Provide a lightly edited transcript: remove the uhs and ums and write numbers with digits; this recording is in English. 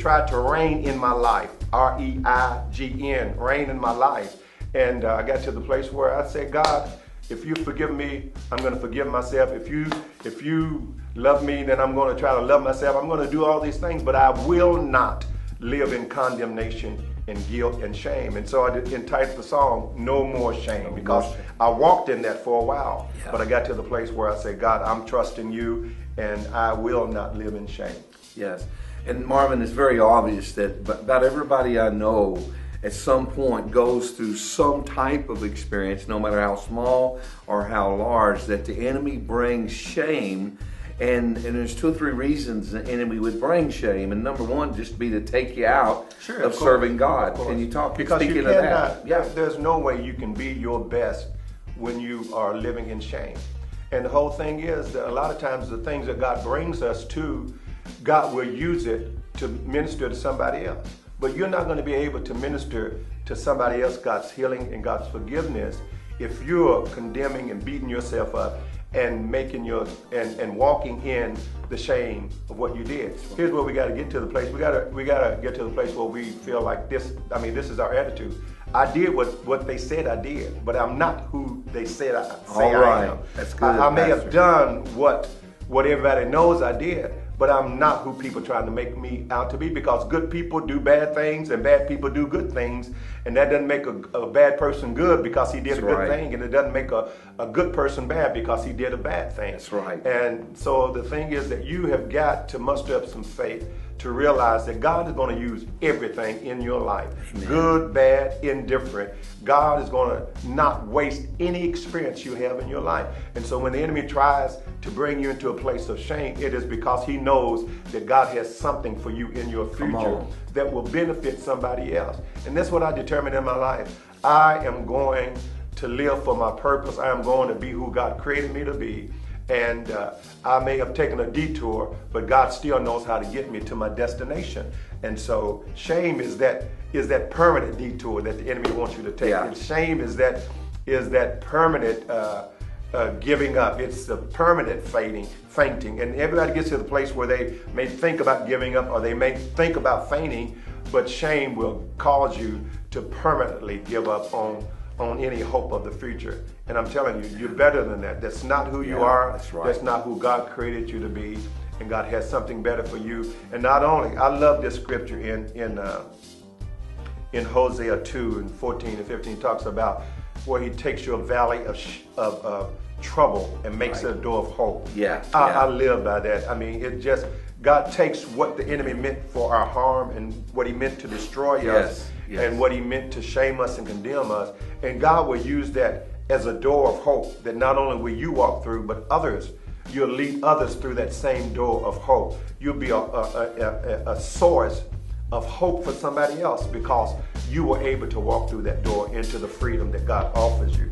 tried to reign in my life, R-E-I-G-N, reign in my life. And I got to the place where I said, God, if you forgive me, I'm going to forgive myself. If you love me, then I'm going to try to love myself. I'm going to do all these things, but I will not live in condemnation and guilt and shame. And so I entitled the song, No More Shame, because I walked in that for a while. Yeah. But I got to the place where I said, God, I'm trusting you, and I will not live in shame. Yes. And Marvin, it's very obvious that about everybody I know at some point goes through some type of experience, no matter how small or how large, that the enemy brings shame. And there's 2 or 3 reasons the enemy would bring shame. And number one, just be to take you out of serving God. Can you talk? Because you cannot, there's no way you can be your best when you are living in shame. And the whole thing is that a lot of times the things that God brings us to, God will use it to minister to somebody else. But you're not going to be able to minister to somebody else God's healing and God's forgiveness if you're condemning and beating yourself up and making and walking in the shame of what you did. Here's where we got to get to the place. We got to get to the place where we feel like this. I mean, this is our attitude. I did what they said I did, but I'm not who they said I am. That's good. I may have done what everybody knows I did, but I'm not who people trying to make me out to be, because good people do bad things and bad people do good things, and that doesn't make a bad person good because he did a good thing, and it doesn't make a good person bad because he did a bad thing. That's right. And so the thing is that you have got to muster up some faith to realize that God is going to use everything in your life. Amen. Good, bad, indifferent. God is going to not waste any experience you have in your life. And so when the enemy tries to bring you into a place of shame, it is because he knows that God has something for you in your future that will benefit somebody else. And that's what I determined in my life. I am going to live for my purpose. I am going to be who God created me to be. And I may have taken a detour, but God still knows how to get me to my destination. And so shame is that permanent detour that the enemy wants you to take. Yeah. And shame is that permanent giving up. It's the permanent fainting. And everybody gets to the place where they may think about giving up or they may think about fainting, but shame will cause you to permanently give up on any hope of the future. And I'm telling you, you're better than that. That's not who you are. That's right. That's not who God created you to be. And God has something better for you. And not only, I love this scripture in Hosea 2 and 14 and 15 talks about where he takes your valley of trouble and makes it a door of hope. I live by that. I mean, it just, God takes what the enemy meant for our harm and what he meant to destroy us and what he meant to shame us and condemn us. And God will use that as a door of hope that not only will you walk through, but others, you'll lead others through that same door of hope. You'll be a source of hope for somebody else because you were able to walk through that door into the freedom that God offers you.